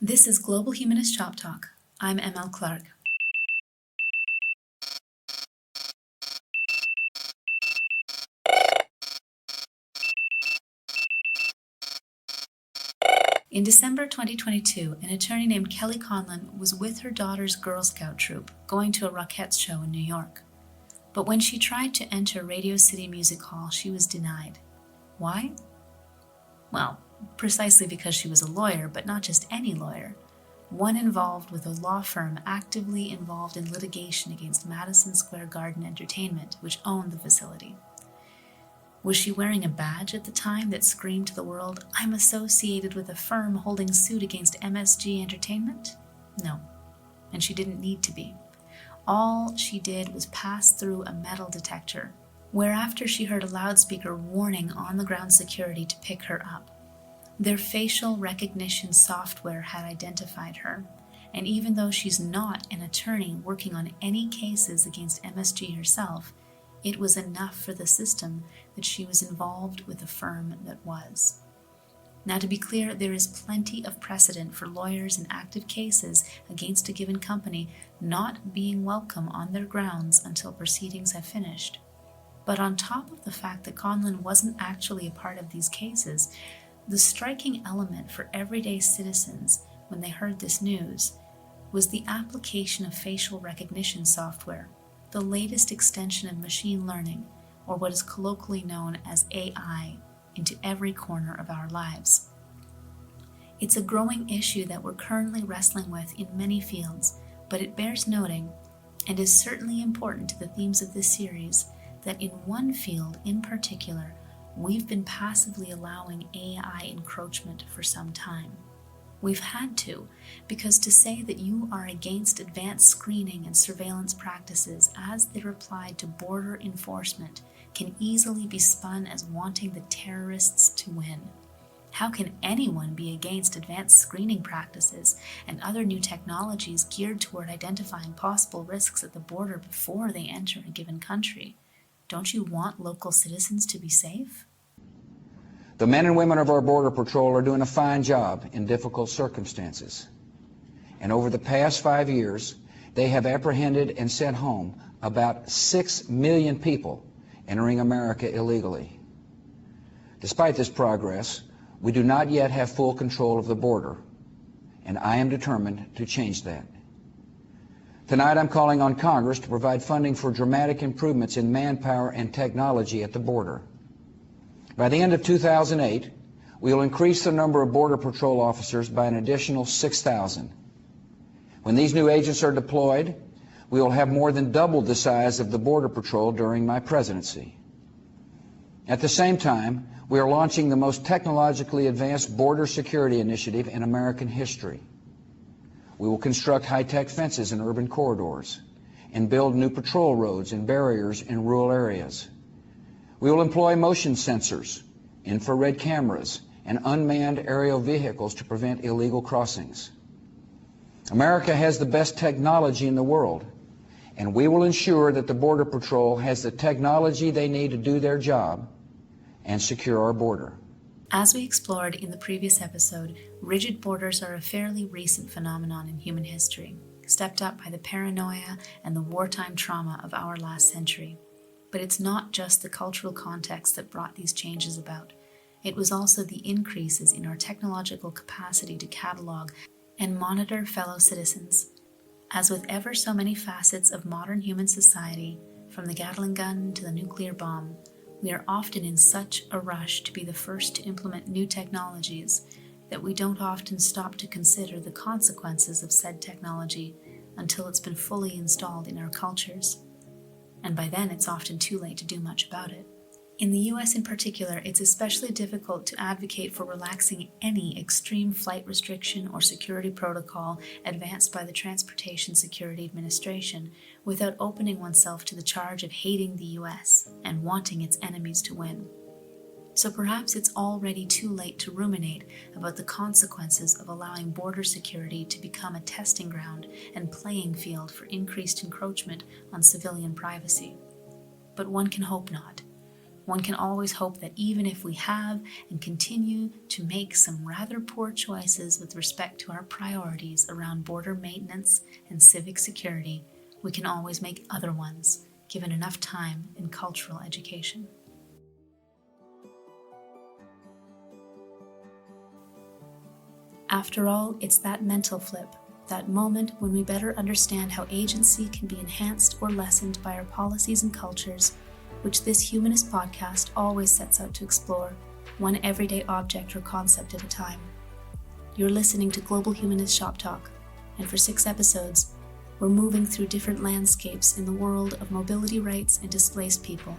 This is Global Humanist Shop Talk. I'm ML Clark. In December 2022, an attorney named Kelly Conlon was with her daughter's Girl Scout troop going to a Rockettes show in New York. But when she tried to enter Radio City Music Hall, she was denied. Why? Well, precisely because she was a lawyer, but not just any lawyer. One involved with a law firm actively involved in litigation against Madison Square Garden Entertainment, which owned the facility. Was she wearing a badge at the time that screamed to the world, "I'm associated with a firm holding suit against MSG Entertainment"? No, and she didn't need to be. All she did was pass through a metal detector, whereafter she heard a loudspeaker warning on-the-ground security to pick her up. Their facial recognition software had identified her, and even though she's not an attorney working on any cases against MSG herself, it was enough for the system that she was involved with a firm that was. Now, to be clear, there is plenty of precedent for lawyers in active cases against a given company not being welcome on their grounds until proceedings have finished. But on top of the fact that Conlon wasn't actually a part of these cases, the striking element for everyday citizens when they heard this news was the application of facial recognition software, the latest extension of machine learning, or what is colloquially known as AI, into every corner of our lives. It's a growing issue that we're currently wrestling with in many fields, but it bears noting, and is certainly important to the themes of this series, that in one field in particular, we've been passively allowing AI encroachment for some time. We've had to, because to say that you are against advanced screening and surveillance practices as they're applied to border enforcement can easily be spun as wanting the terrorists to win. How can anyone be against advanced screening practices and other new technologies geared toward identifying possible risks at the border before they enter a given country? Don't you want local citizens to be safe? The men and women of our Border Patrol are doing a fine job in difficult circumstances. And over the past 5 years, they have apprehended and sent home about 6 million people entering America illegally. Despite this progress, we do not yet have full control of the border, and I am determined to change that. Tonight, I'm calling on Congress to provide funding for dramatic improvements in manpower and technology at the border. By the end of 2008, we will increase the number of Border Patrol officers by an additional 6,000. When these new agents are deployed, we will have more than doubled the size of the Border Patrol during my presidency. At the same time, we are launching the most technologically advanced border security initiative in American history. We will construct high-tech fences in urban corridors and build new patrol roads and barriers in rural areas. We will employ motion sensors, infrared cameras, and unmanned aerial vehicles to prevent illegal crossings. America has the best technology in the world, and we will ensure that the Border Patrol has the technology they need to do their job and secure our border. As we explored in the previous episode, rigid borders are a fairly recent phenomenon in human history, stepped up by the paranoia and the wartime trauma of our last century. But it's not just the cultural context that brought these changes about. It was also the increases in our technological capacity to catalog and monitor fellow citizens. As with ever so many facets of modern human society, from the Gatling gun to the nuclear bomb, we are often in such a rush to be the first to implement new technologies that we don't often stop to consider the consequences of said technology until it's been fully installed in our cultures. And by then it's often too late to do much about it. In the US in particular, it's especially difficult to advocate for relaxing any extreme flight restriction or security protocol advanced by the Transportation Security Administration without opening oneself to the charge of hating the US and wanting its enemies to win. So perhaps it's already too late to ruminate about the consequences of allowing border security to become a testing ground and playing field for increased encroachment on civilian privacy. But one can hope not. one can always hope that even if we have and continue to make some rather poor choices with respect to our priorities around border maintenance and civic security, we can always make other ones, given enough time and cultural education. After all, it's that mental flip, that moment when we better understand how agency can be enhanced or lessened by our policies and cultures, which this humanist podcast always sets out to explore, one everyday object or concept at a time. You're listening to Global Humanist Shop Talk, and for 6 episodes, we're moving through different landscapes in the world of mobility rights and displaced people,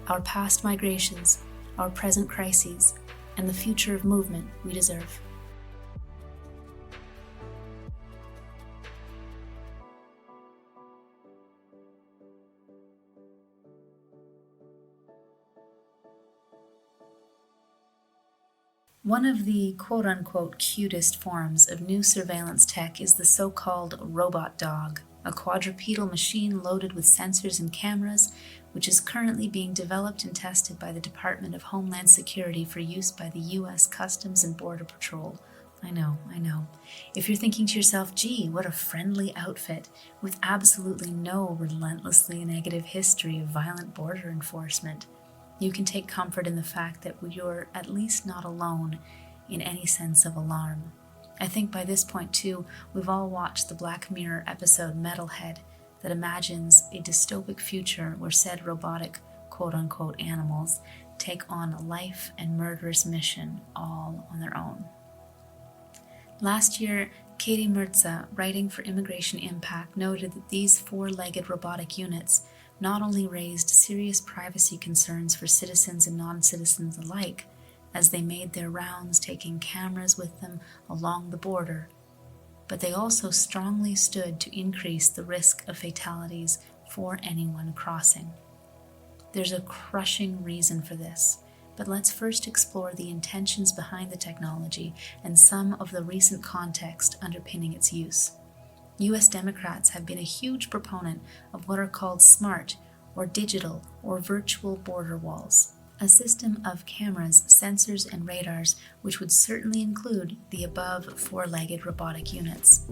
our past migrations, our present crises, and the future of movement we deserve. One of the quote-unquote cutest forms of new surveillance tech is the so-called robot dog, a quadrupedal machine loaded with sensors and cameras, which is currently being developed and tested by the Department of Homeland Security for use by the U.S. Customs and Border Patrol. I know. If you're thinking to yourself, gee, what a friendly outfit, with absolutely no relentlessly negative history of violent border enforcement, you can take comfort in the fact that you're at least not alone in any sense of alarm. I think by this point, too, we've all watched the Black Mirror episode Metalhead that imagines a dystopic future where said robotic quote-unquote animals take on a life and murderous mission all on their own. Last year, Katie Mirza, writing for Immigration Impact, noted that these 4-legged robotic units not only raised serious privacy concerns for citizens and non-citizens alike, as they made their rounds taking cameras with them along the border, but they also strongly stood to increase the risk of fatalities for anyone crossing. There's a crushing reason for this, but let's first explore the intentions behind the technology and some of the recent context underpinning its use. U.S. Democrats have been a huge proponent of what are called smart or digital or virtual border walls, a system of cameras, sensors, and radars which would certainly include the above 4-legged robotic units.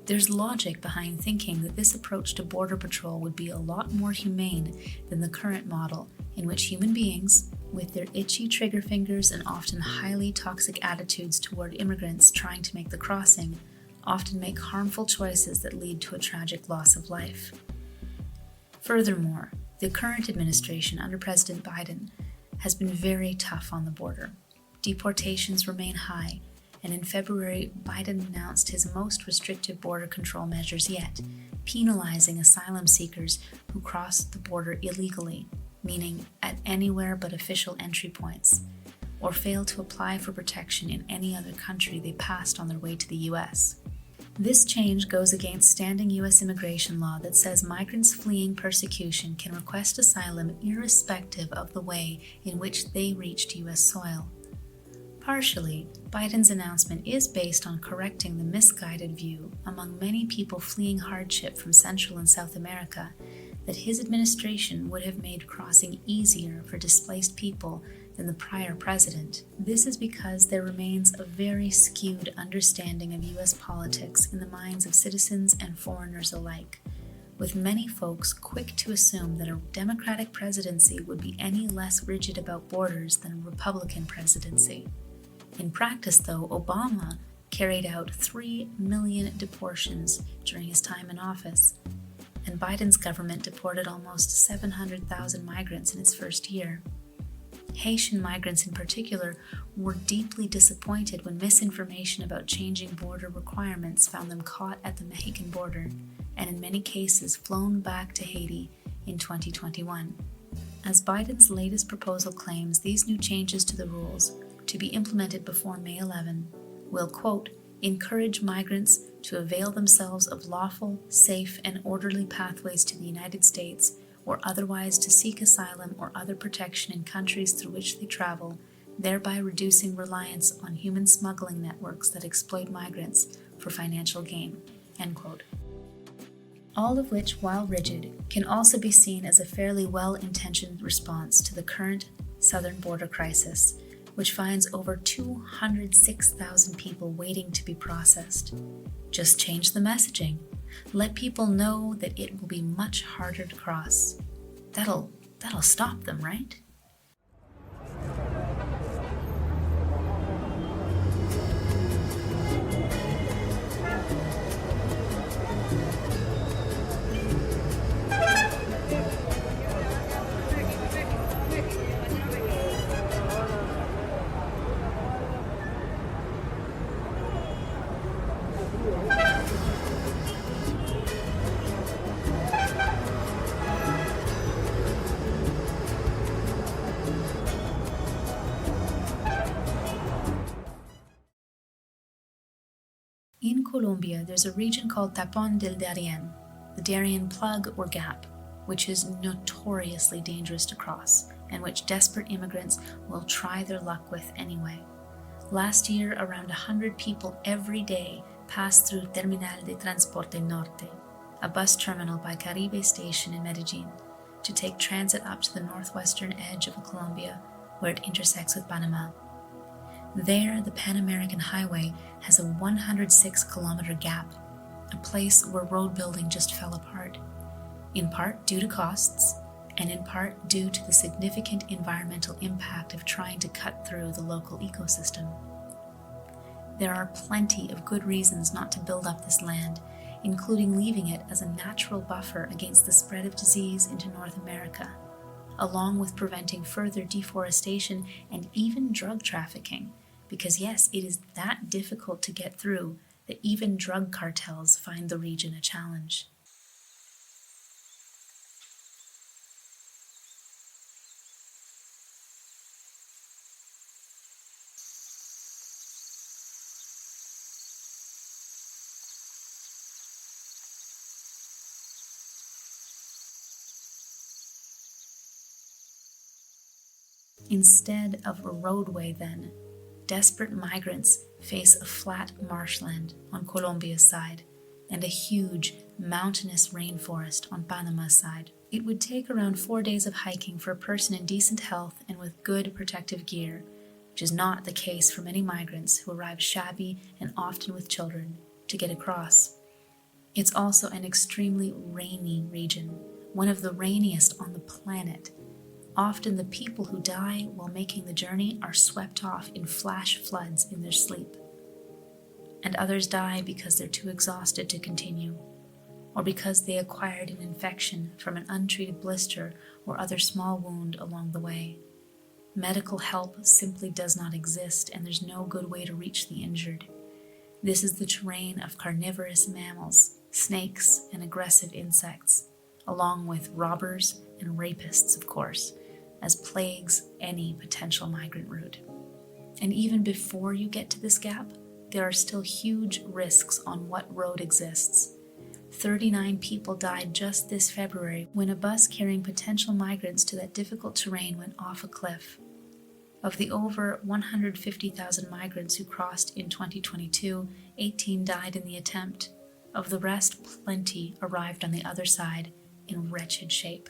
There's logic behind thinking that this approach to border patrol would be a lot more humane than the current model, in which human beings, with their itchy trigger fingers and often highly toxic attitudes toward immigrants trying to make the crossing, often make harmful choices that lead to a tragic loss of life. Furthermore, the current administration under President Biden has been very tough on the border. Deportations remain high, and in February, Biden announced his most restrictive border control measures yet, penalizing asylum seekers who cross the border illegally, meaning at anywhere but official entry points, or fail to apply for protection in any other country they passed on their way to the U.S. This change goes against standing U.S. immigration law that says migrants fleeing persecution can request asylum irrespective of the way in which they reached U.S. soil. Partially, Biden's announcement is based on correcting the misguided view among many people fleeing hardship from Central and South America that his administration would have made crossing easier for displaced people than the prior president. This is because there remains a very skewed understanding of U.S. politics in the minds of citizens and foreigners alike, with many folks quick to assume that a Democratic presidency would be any less rigid about borders than a Republican presidency. In practice, though, Obama carried out 3 million deportations during his time in office, and Biden's government deported almost 700,000 migrants in its first year. Haitian migrants in particular were deeply disappointed when misinformation about changing border requirements found them caught at the Mexican border, and in many cases flown back to Haiti in 2021. As Biden's latest proposal claims, these new changes to the rules, to be implemented before May 11, will, quote, encourage migrants to avail themselves of lawful, safe, and orderly pathways to the United States or otherwise to seek asylum or other protection in countries through which they travel, thereby reducing reliance on human smuggling networks that exploit migrants for financial gain, end quote. All of which, while rigid, can also be seen as a fairly well-intentioned response to the current southern border crisis, which finds over 206,000 people waiting to be processed. Just change the messaging. Let people know that it will be much harder to cross. That'll stop them, right? In Colombia, there's a region called Tapón del Darién, the Darien Plug or Gap, which is notoriously dangerous to cross and which desperate immigrants will try their luck with anyway. Last year, around 100 people every day passed through Terminal de Transporte Norte, a bus terminal by Caribe Station in Medellin, to take transit up to the northwestern edge of Colombia, where it intersects with Panama. There, the Pan American Highway has a 106-kilometer gap, a place where road building just fell apart, in part due to costs, and in part due to the significant environmental impact of trying to cut through the local ecosystem. There are plenty of good reasons not to build up this land, including leaving it as a natural buffer against the spread of disease into North America, along with preventing further deforestation and even drug trafficking, because yes, it is that difficult to get through that even drug cartels find the region a challenge. Instead of a roadway, then, desperate migrants face a flat marshland on Colombia's side and a huge mountainous rainforest on Panama's side. It would take around 4 days of hiking for a person in decent health and with good protective gear, which is not the case for many migrants who arrive shabby and often with children to get across. It's also an extremely rainy region, one of the rainiest on the planet. Often the people who die while making the journey are swept off in flash floods in their sleep. And others die because they're too exhausted to continue, or because they acquired an infection from an untreated blister or other small wound along the way. Medical help simply does not exist, and there's no good way to reach the injured. This is the terrain of carnivorous mammals, snakes, and aggressive insects, along with robbers and rapists, of course, as plagues any potential migrant route. And even before you get to this gap, there are still huge risks on what road exists. 39 people died just this February when a bus carrying potential migrants to that difficult terrain went off a cliff. Of the over 150,000 migrants who crossed in 2022, 18 died in the attempt. Of the rest, plenty arrived on the other side in wretched shape.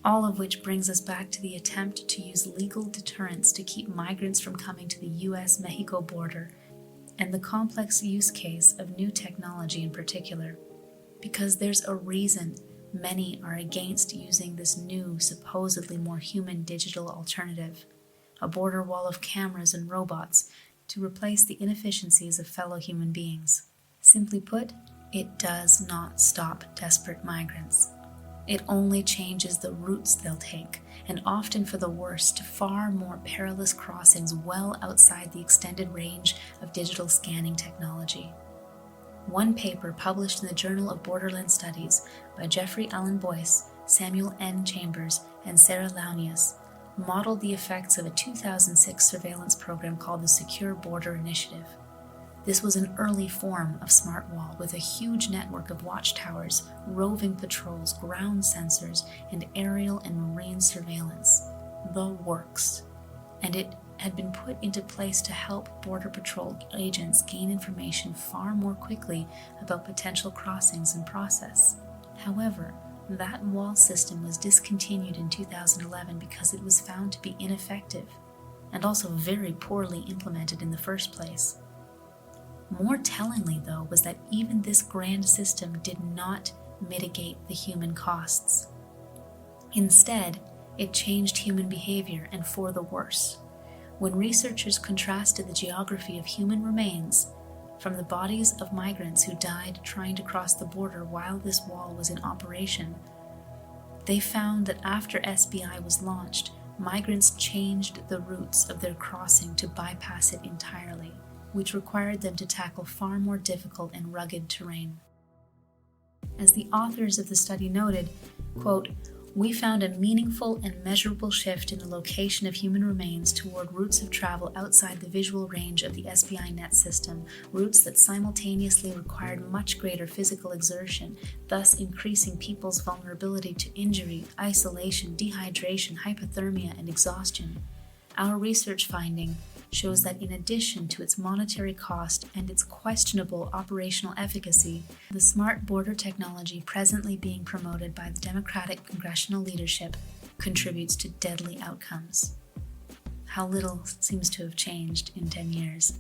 All of which brings us back to the attempt to use legal deterrence to keep migrants from coming to the US-Mexico border, and the complex use case of new technology in particular, because there's a reason many are against using this new, supposedly more human digital alternative, a border wall of cameras and robots to replace the inefficiencies of fellow human beings. Simply put, it does not stop desperate migrants. It only changes the routes they'll take, and often for the worse, to far more perilous crossings well outside the extended range of digital scanning technology. One paper published in the Journal of Borderland Studies by Jeffrey Allen Boyce, Samuel N. Chambers, and Sarah Launius modeled the effects of a 2006 surveillance program called the Secure Border Initiative. This was an early form of smart wall with a huge network of watchtowers, roving patrols, ground sensors, and aerial and marine surveillance. The works. And it had been put into place to help Border Patrol agents gain information far more quickly about potential crossings and process. However, that wall system was discontinued in 2011 because it was found to be ineffective and also very poorly implemented in the first place. More tellingly, though, was that even this grand system did not mitigate the human costs. Instead, it changed human behavior, and for the worse. When researchers contrasted the geography of human remains from the bodies of migrants who died trying to cross the border while this wall was in operation, they found that after SBI was launched, migrants changed the routes of their crossing to bypass it entirely, which required them to tackle far more difficult and rugged terrain. As the authors of the study noted, quote, "We found a meaningful and measurable shift in the location of human remains toward routes of travel outside the visual range of the SBI net system, routes that simultaneously required much greater physical exertion, thus increasing people's vulnerability to injury, isolation, dehydration, hypothermia, and exhaustion. Our research finding shows that in addition to its monetary cost and its questionable operational efficacy, the smart border technology presently being promoted by the Democratic congressional leadership contributes to deadly outcomes." How little seems to have changed in 10 years.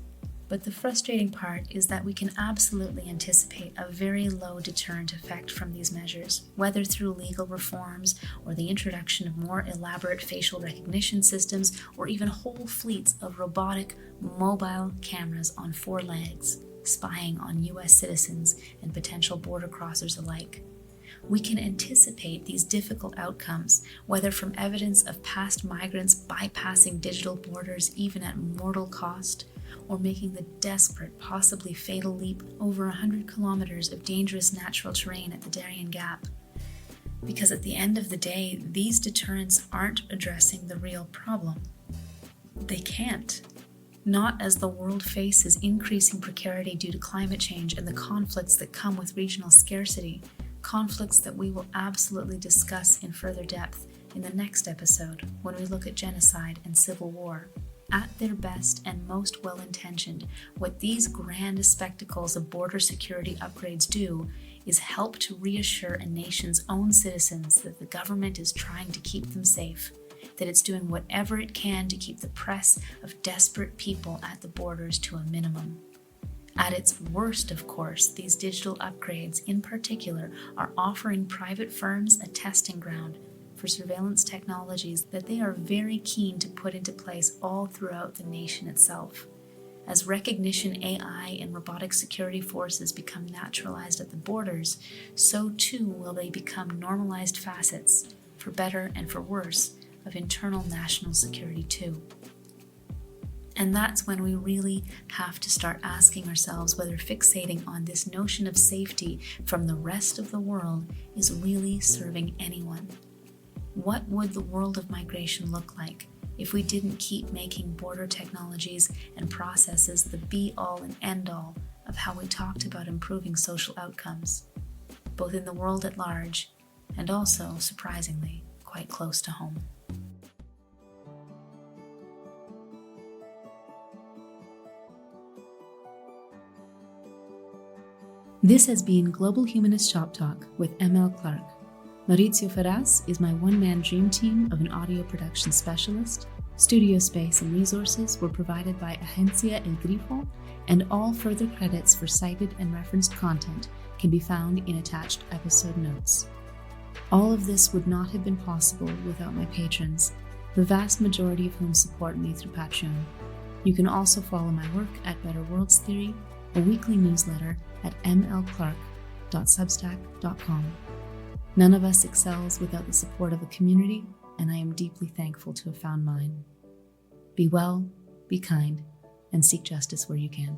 But the frustrating part is that we can absolutely anticipate a very low deterrent effect from these measures, whether through legal reforms or the introduction of more elaborate facial recognition systems or even whole fleets of robotic, mobile cameras on 4 legs, spying on U.S. citizens and potential border crossers alike. We can anticipate these difficult outcomes, whether from evidence of past migrants bypassing digital borders even at mortal cost, or making the desperate, possibly fatal leap over 100 kilometers of dangerous natural terrain at the Darien Gap. Because at the end of the day, these deterrents aren't addressing the real problem. They can't. Not as the world faces increasing precarity due to climate change and the conflicts that come with regional scarcity, conflicts that we will absolutely discuss in further depth in the next episode when we look at genocide and civil war. At their best and most well-intentioned, what these grand spectacles of border security upgrades do is help to reassure a nation's own citizens that the government is trying to keep them safe, that it's doing whatever it can to keep the press of desperate people at the borders to a minimum. At its worst, of course, these digital upgrades in particular are offering private firms a testing ground for surveillance technologies that they are very keen to put into place all throughout the nation itself. As recognition AI and robotic security forces become naturalized at the borders, so too will they become normalized facets, for better and for worse, of internal national security too. And that's when we really have to start asking ourselves whether fixating on this notion of safety from the rest of the world is really serving anyone. What would the world of migration look like if we didn't keep making border technologies and processes the be-all and end-all of how we talked about improving social outcomes, both in the world at large and also, surprisingly, quite close to home? This has been Global Humanist Shop Talk with ML Clark. Maurizio Ferraz is my one-man dream team of an audio production specialist. Studio space and resources were provided by Agencia El Grifo, and all further credits for cited and referenced content can be found in attached episode notes. All of this would not have been possible without my patrons, the vast majority of whom support me through Patreon. You can also follow my work at Better Worlds Theory, a weekly newsletter at mlclark.substack.com. None of us excels without the support of a community, and I am deeply thankful to have found mine. Be well, be kind, and seek justice where you can.